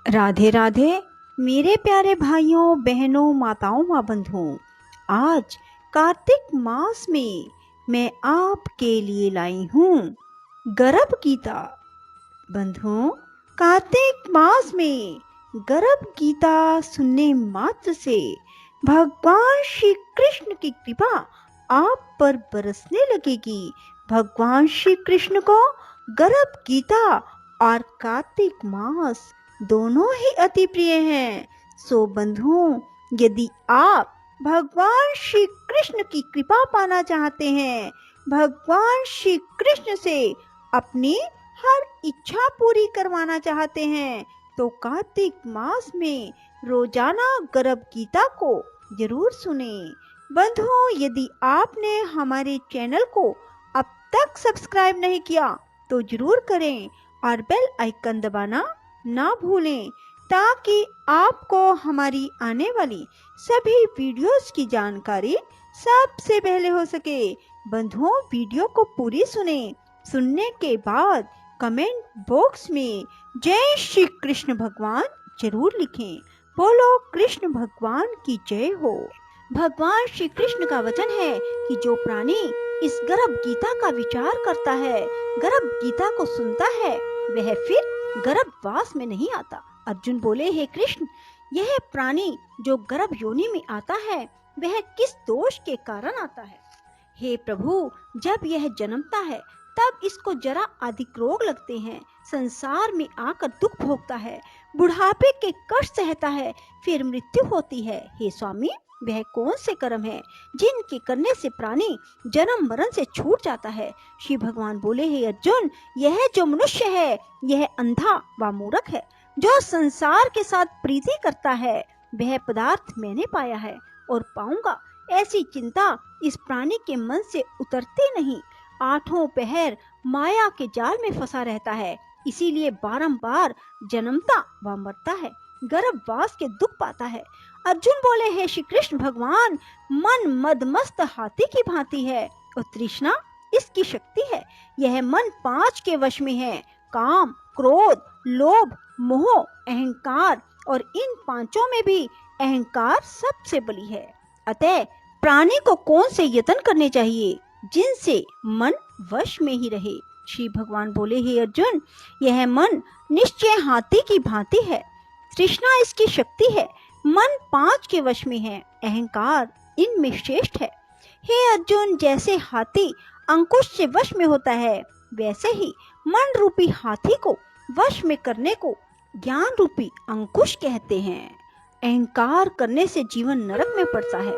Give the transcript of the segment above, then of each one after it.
राधे राधे मेरे प्यारे भाइयों बहनों माताओं माँ बंधुओं। आज कार्तिक मास में मैं आपके लिए लाई हूँ गर्भ गीता। बंधुओं, कार्तिक मास में गर्भ गीता सुनने मात्र से भगवान श्री कृष्ण की कृपा आप पर बरसने लगेगी। भगवान श्री कृष्ण को गर्भ गीता और कार्तिक मास दोनों ही अति प्रिय हैं। सो बंधुओं, यदि आप भगवान श्री कृष्ण की कृपा पाना चाहते हैं, भगवान श्री कृष्ण से अपनी हर इच्छा पूरी करवाना चाहते हैं, तो कार्तिक मास में रोजाना गर्भ गीता को जरूर सुने। बंधुओं, यदि आपने हमारे चैनल को अब तक सब्सक्राइब नहीं किया तो जरूर करें और बेल आइकन दबाना ना भूलें, ताकि आपको हमारी आने वाली सभी वीडियोस की जानकारी सबसे पहले हो सके। बंधुओं, वीडियो को पूरी सुनने के बाद कमेंट बॉक्स में जय श्री कृष्ण भगवान जरूर लिखें। बोलो कृष्ण भगवान की जय हो। भगवान श्री कृष्ण का वचन है कि जो प्राणी इस गर्भ गीता का विचार करता है, गर्भ गीता को सुनता है, वह फिर गर्भवास में नहीं आता। अर्जुन बोले, हे कृष्ण, यह प्राणी जो गर्भ योनि में आता है वह किस दोष के कारण आता है? हे प्रभु, जब यह जन्मता है तब इसको जरा अधिक रोग लगते हैं, संसार में आकर दुख भोगता है, बुढ़ापे के कष्ट सहता है, फिर मृत्यु होती है। हे स्वामी, वह कौन से कर्म है जिनके करने से प्राणी जन्म मरण से छूट जाता है? श्री भगवान बोले, हे अर्जुन, यह जो मनुष्य है यह अंधा व मूर्ख है, जो संसार के साथ प्रीति करता है। वह पदार्थ मैंने पाया है और पाऊंगा, ऐसी चिंता इस प्राणी के मन से उतरती नहीं। आठों पहर माया के जाल में फंसा रहता है, इसीलिए बारंबार जन्मता व मरता है, गर्भवास के दुख पाता है। अर्जुन बोले, हे श्री कृष्ण भगवान, मन मदमस्त हाथी की भांति है और तृष्णा इसकी शक्ति है। यह मन 5 के वश में है, काम, क्रोध, लोभ, मोह, अहंकार, और इन 5 में भी अहंकार सबसे बली है। अतः प्राणी को कौन से यत्न करने चाहिए जिनसे मन वश में ही रहे? श्री भगवान बोले, हे अर्जुन, यह मन निश्चय हाथी की भांति है, तृष्णा इसकी शक्ति है, मन 5 के वश में है, अहंकार इनमें श्रेष्ठ है। हे अर्जुन, जैसे हाथी अंकुश से वश में होता है, वैसे ही मन रूपी हाथी को वश में करने को ज्ञान रूपी अंकुश कहते हैं। अहंकार करने से जीवन नरक में पड़ता है।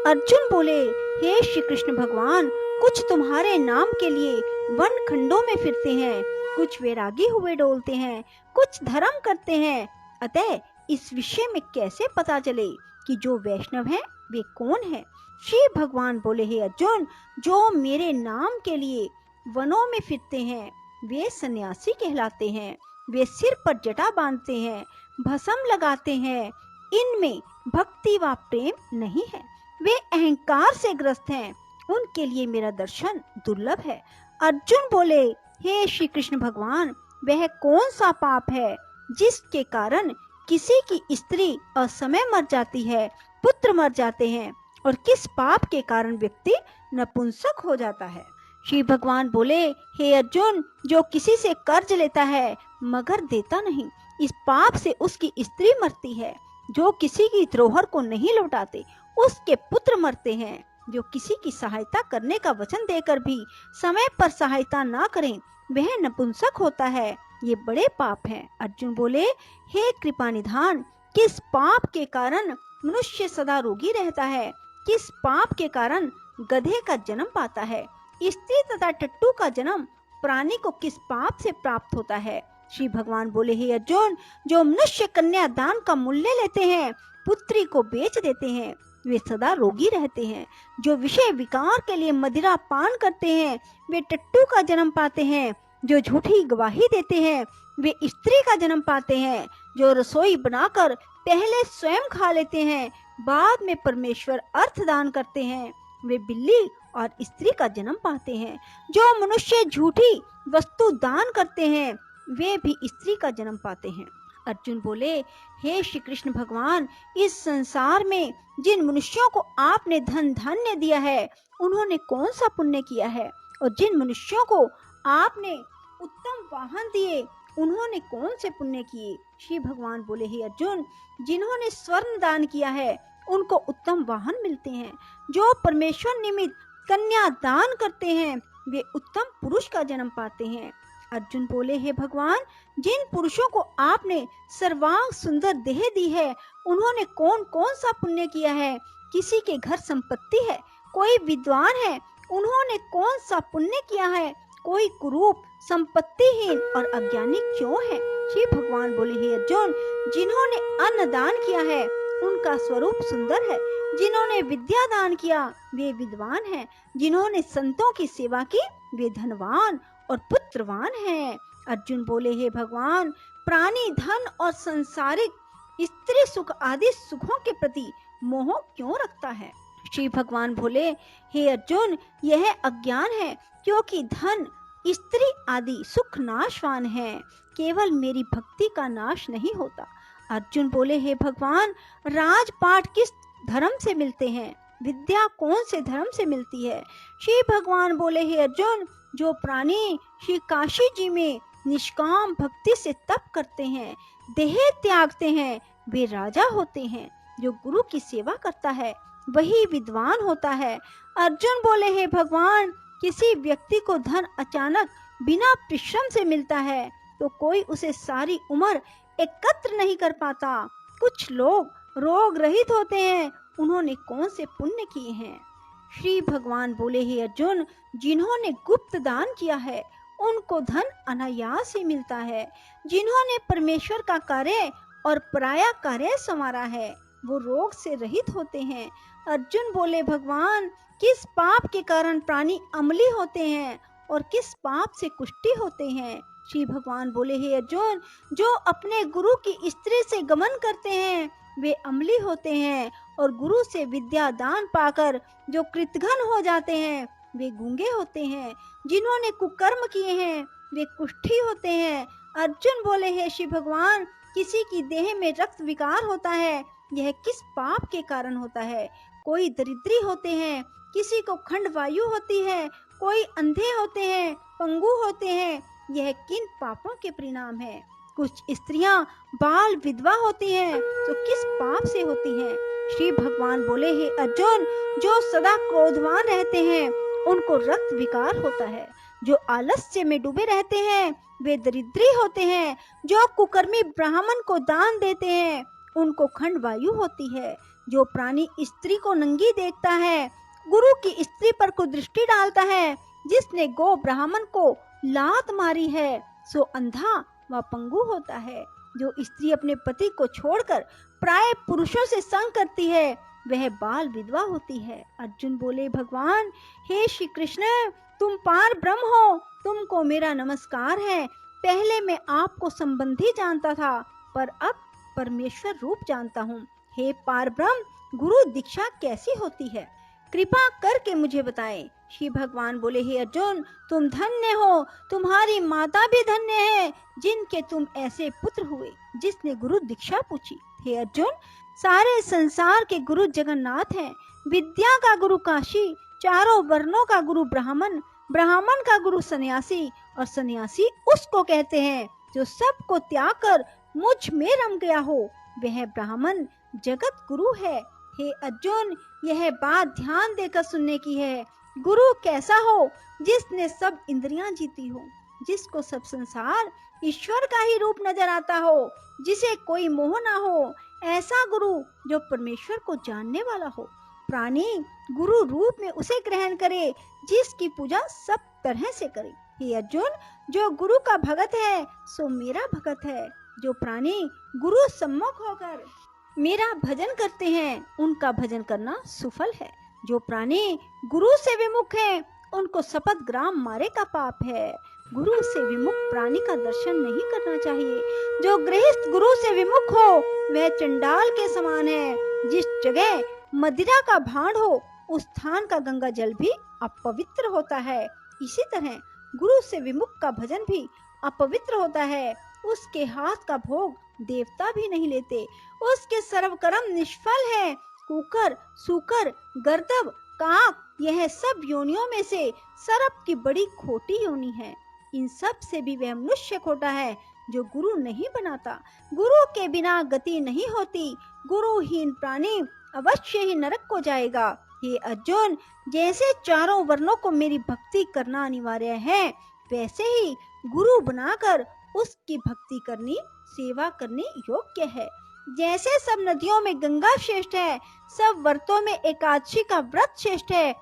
अर्जुन बोले, हे श्री कृष्ण भगवान, कुछ तुम्हारे नाम के लिए वन खंडों में फिरते हैं, कुछ वैरागी हुए डोलते हैं, कुछ धर्म करते हैं। अतः इस विषय में कैसे पता चले कि जो वैष्णव हैं वे कौन हैं? श्री भगवान बोले, हे अर्जुन, जो मेरे नाम के लिए वनों में फिरते हैं वे सन्यासी कहलाते हैं। वे सिर पर जटा बांधते हैं, भस्म लगाते हैं, इनमें भक्ति व प्रेम नहीं है। वे अहंकार से ग्रस्त हैं, उनके लिए मेरा दर्शन दुर्लभ है। अर्जुन बोले, हे श्री कृष्ण भगवान, वह कौन सा पाप है जिसके कारण किसी की स्त्री असमय मर जाती है, पुत्र मर जाते हैं, और किस पाप के कारण व्यक्ति नपुंसक हो जाता है? श्री भगवान बोले, हे अर्जुन, जो किसी से कर्ज लेता है मगर देता नहीं, इस पाप से उसकी स्त्री मरती है। जो किसी की धरोहर को नहीं लौटाते उसके पुत्र मरते हैं। जो किसी की सहायता करने का वचन देकर भी समय पर सहायता ना करें वह नपुंसक होता है। ये बड़े पाप हैं। अर्जुन बोले, हे कृपा निधान, किस पाप के कारण मनुष्य सदा रोगी रहता है? किस पाप के कारण गधे का जन्म पाता है? स्त्री तथा टट्टू का जन्म प्राणी को किस पाप से प्राप्त होता है? श्री भगवान बोले, हे अर्जुन, जो मनुष्य कन्या दान का मूल्य लेते हैं, पुत्री को बेच देते हैं, वे सदा रोगी रहते हैं। जो विषय विकार के लिए मदिरा पान करते हैं वे टट्टू का जन्म पाते हैं। जो झूठी गवाही देते हैं वे स्त्री का जन्म पाते हैं। जो रसोई बनाकर पहले स्वयं खा लेते हैं, बाद में परमेश्वर अर्थ दान करते हैं, वे बिल्ली और स्त्री का जन्म पाते हैं। जो मनुष्य झूठी वस्तु दान करते हैं वे भी स्त्री का जन्म पाते हैं। अर्जुन बोले, हे श्री कृष्ण भगवान, इस संसार में जिन मनुष्यों को आपने धन धान्य दिया है, उन्होंने कौन सा पुण्य किया है? और जिन मनुष्यों को आपने उत्तम वाहन दिए, उन्होंने कौन से पुण्य किए? श्री भगवान बोले, हे अर्जुन, जिन्होंने स्वर्ण दान किया है, उनको उत्तम वाहन मिलते हैं। जो परमेश्वर निमित्त कन्या दान करते हैं, वे उत्तम पुरुष का जन्म पाते हैं। अर्जुन बोले, हे भगवान, जिन पुरुषों को आपने सर्वांग सुंदर देह दी है, उन्होंने कौन कौन सा पुण्य किया है? किसी के घर संपत्ति है, कोई विद्वान है, उन्होंने कौन सा पुण्य किया है? कोई कुरूप, संपत्तिहीन और अज्ञानी क्यों है? श्री भगवान बोले, हे अर्जुन, जिन्होंने अन्न दान किया है, उनका स्वरूप सुंदर है। जिन्होंने विद्या दान किया, वे विद्वान हैं। जिन्होंने संतों की सेवा की, वे धनवान और पुत्रवान हैं। अर्जुन बोले, हे भगवान, प्राणी धन और संसारिक स्त्री सुख आदि सुखों के प्रति मोह क्यों रखता है? श्री भगवान बोले, हे अर्जुन, यह अज्ञान है, क्योंकि धन, स्त्री आदि सुख नाशवान है, केवल मेरी भक्ति का नाश नहीं होता। अर्जुन बोले, हे भगवान, राजपाट किस धर्म से मिलते हैं? विद्या कौन से धर्म से मिलती है? श्री भगवान बोले, हे अर्जुन, जो प्राणी श्री काशी जी में निष्काम भक्ति से तप करते हैं, देह त्यागते हैं, वे राजा होते हैं। जो गुरु की सेवा करता है, वही विद्वान होता है। अर्जुन बोले, हे भगवान, किसी व्यक्ति को धन अचानक बिना परिश्रम से मिलता है, तो कोई उसे सारी उम्र एकत्र नहीं कर पाता। कुछ लोग रोग रहित होते हैं, उन्होंने कौन से पुण्य किए हैं? श्री भगवान बोले, हे अर्जुन, जिन्होंने गुप्त दान किया है, उनको धन अनायास ही मिलता है। जिन्होंने परमेश्वर का कार्य और पराया कार्य संवारा है, वो रोग से रहित होते हैं। अर्जुन बोले, भगवान, किस पाप के कारण प्राणी अम्ली होते हैं और किस पाप से कुष्ठी होते हैं? श्री भगवान बोले, हे अर्जुन, जो अपने गुरु की स्त्री से गमन करते हैं, वे अम्ली होते हैं, और गुरु से विद्या दान पाकर जो कृतघ्न हो जाते हैं, वे गूंगे होते हैं। जिन्होंने कुकर्म किए हैं, वे कुष्ठी होते हैं। अर्जुन बोले, हे श्री भगवान, किसी की देह में रक्त विकार होता है, यह किस पाप के कारण होता है? कोई दरिद्री होते हैं, किसी को खंड वायु होती है, कोई अंधे होते हैं, पंगु होते हैं, यह किन पापों के परिणाम है? कुछ स्त्रियां बाल विधवा होती हैं, तो किस पाप से होती हैं? श्री भगवान बोले, हे अर्जुन, जो सदा क्रोधवान रहते हैं, उनको रक्त विकार होता है। जो आलस्य में डूबे रहते हैं, वे दरिद्री होते हैं। जो कुकर्मी ब्राह्मण को दान देते हैं, उनको खंड वायु होती है। जो प्राणी स्त्री को नंगी देखता है, गुरु की स्त्री पर कुदृष्टि डालता है, जिसने गो ब्राह्मण को लात मारी है, सो अंधा व पंगु होता है। जो स्त्री अपने पति को छोड़कर प्राय पुरुषों से संग करती है, वह बाल विधवा होती है। अर्जुन बोले, भगवान, हे श्री कृष्ण, तुम पार ब्रह्म हो, तुमको मेरा नमस्कार है। पहले मैं आपको संबंधी जानता था, पर अब परमेश्वर रूप जानता हूँ। हे पार ब्रह्म, गुरु दीक्षा कैसी होती है? कृपा करके मुझे बताएं। श्री भगवान बोले, हे अर्जुन, तुम धन्य हो, तुम्हारी माता भी धन्य है, जिनके तुम ऐसे पुत्र हुए, जिसने गुरु दीक्षा पूछी। हे अर्जुन, सारे संसार के गुरु जगन्नाथ हैं। विद्या का गुरु काशी, चारों वर्णों का गुरु ब्राह्मण, ब्राह्मण का गुरु सन्यासी, और सन्यासी उसको कहते हैं जो सबको त्याग कर मुझ में रम गया हो, वह ब्राह्मण जगत गुरु है। हे अर्जुन, यह बात ध्यान देकर सुनने की है। गुरु कैसा हो? जिसने सब इंद्रियां जीती हो, जिसको सब संसार ईश्वर का ही रूप नजर आता हो, जिसे कोई मोह ना हो, ऐसा गुरु जो परमेश्वर को जानने वाला हो। प्राणी गुरु रूप में उसे ग्रहण करे, जिसकी पूजा सब तरह से करे। हे अर्जुन, जो गुरु का भगत है, सो मेरा भगत है। जो प्राणी गुरु सम्मुख होकर मेरा भजन करते हैं, उनका भजन करना सुफल है। जो प्राणी गुरु से विमुख हैं, उनको शपथ ग्राम मारे का पाप है। गुरु से विमुख प्राणी का दर्शन नहीं करना चाहिए। जो गृहस्थ गुरु से विमुख हो, वह चंडाल के समान है। जिस जगह मदिरा का भांड हो, उस स्थान का गंगा जल भी अपवित्र होता है। इसी तरह गुरु से विमुख का भजन भी अपवित्र होता है। उसके हाथ का भोग देवता भी नहीं लेते। उसके सर्व कर्म निष्फल है। कुकर, सूकर, गर्दभ, काक, यह सब योनियों में से सर्प की बड़ी खोटी योनि है। इन सब से भी वह मनुष्य खोटा है जो गुरु नहीं बनाता। गुरु के बिना गति नहीं होती। गुरुहीन प्राणी अवश्य ही नरक को जाएगा। हे अर्जुन, जैसे चारों वर्णों को मेरी भक्ति करना अनिवार्य है, वैसे ही गुरु बनाकर उसकी भक्ति करनी, सेवा करनी योग्य है। जैसे सब नदियों में गंगा श्रेष्ठ है, सब व्रतों में एकादशी का व्रत श्रेष्ठ है,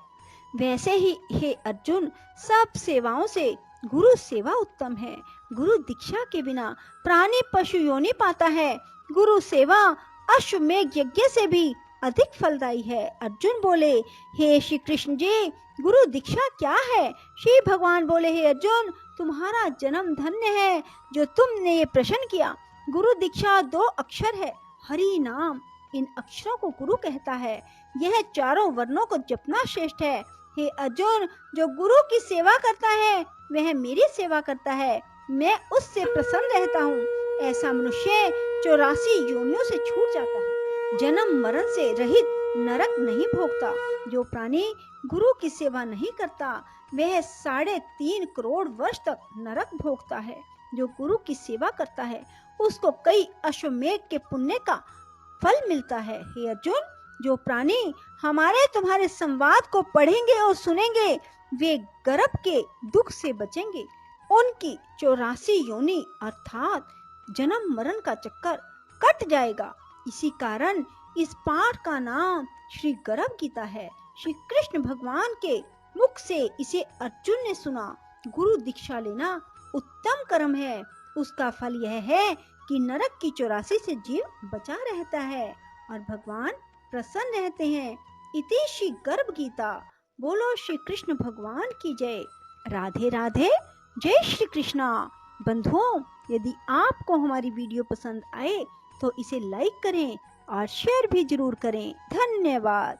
वैसे ही हे अर्जुन, सब सेवाओं से गुरु सेवा उत्तम है। गुरु दीक्षा के बिना प्राणी पशु योनि पाता है। गुरु सेवा अश्वमेध यज्ञ से भी अधिक फलदायी है। अर्जुन बोले, हे श्री कृष्ण जी, गुरु दीक्षा क्या है? श्री भगवान बोले, हे अर्जुन, तुम्हारा जन्म धन्य है जो तुमने ये प्रश्न किया। गुरु दीक्षा 2 अक्षर है, हरि नाम। इन अक्षरों को गुरु कहता है। यह चारों वर्णों को जपना श्रेष्ठ है। हे अर्जुन, जो गुरु की सेवा करता है वह मेरी सेवा करता है। मैं उससे प्रसन्न रहता हूँ। ऐसा मनुष्य 84 योनियों से छूट जाता है। जन्म मरण से रहित नरक नहीं भोगता। जो प्राणी गुरु की सेवा नहीं करता वह 3.5 करोड़ वर्ष तक नरक भोगता है। जो गुरु की सेवा करता है उसको कई अश्वमेध के पुण्य का फल मिलता है। हे अर्जुन, जो प्राणी हमारे तुम्हारे संवाद को पढ़ेंगे और सुनेंगे वे गर्भ के दुख से बचेंगे। उनकी 84 योनि अर्थात जन्म मरण का चक्कर कट जाएगा। इसी कारण इस पाठ का नाम श्री गर्भ गीता है। श्री कृष्ण भगवान के मुख से इसे अर्जुन ने सुना। गुरु दीक्षा लेना उत्तम कर्म है। उसका फल यह है कि नरक की 84 से जीव बचा रहता है और भगवान प्रसन्न रहते हैं। इति श्री गर्भ गीता। बोलो श्री कृष्ण भगवान की जय। राधे राधे। जय श्री कृष्णा। बंधुओं, यदि आपको हमारी वीडियो पसंद आए तो इसे लाइक करें और शेयर भी जरूर करें। धन्यवाद।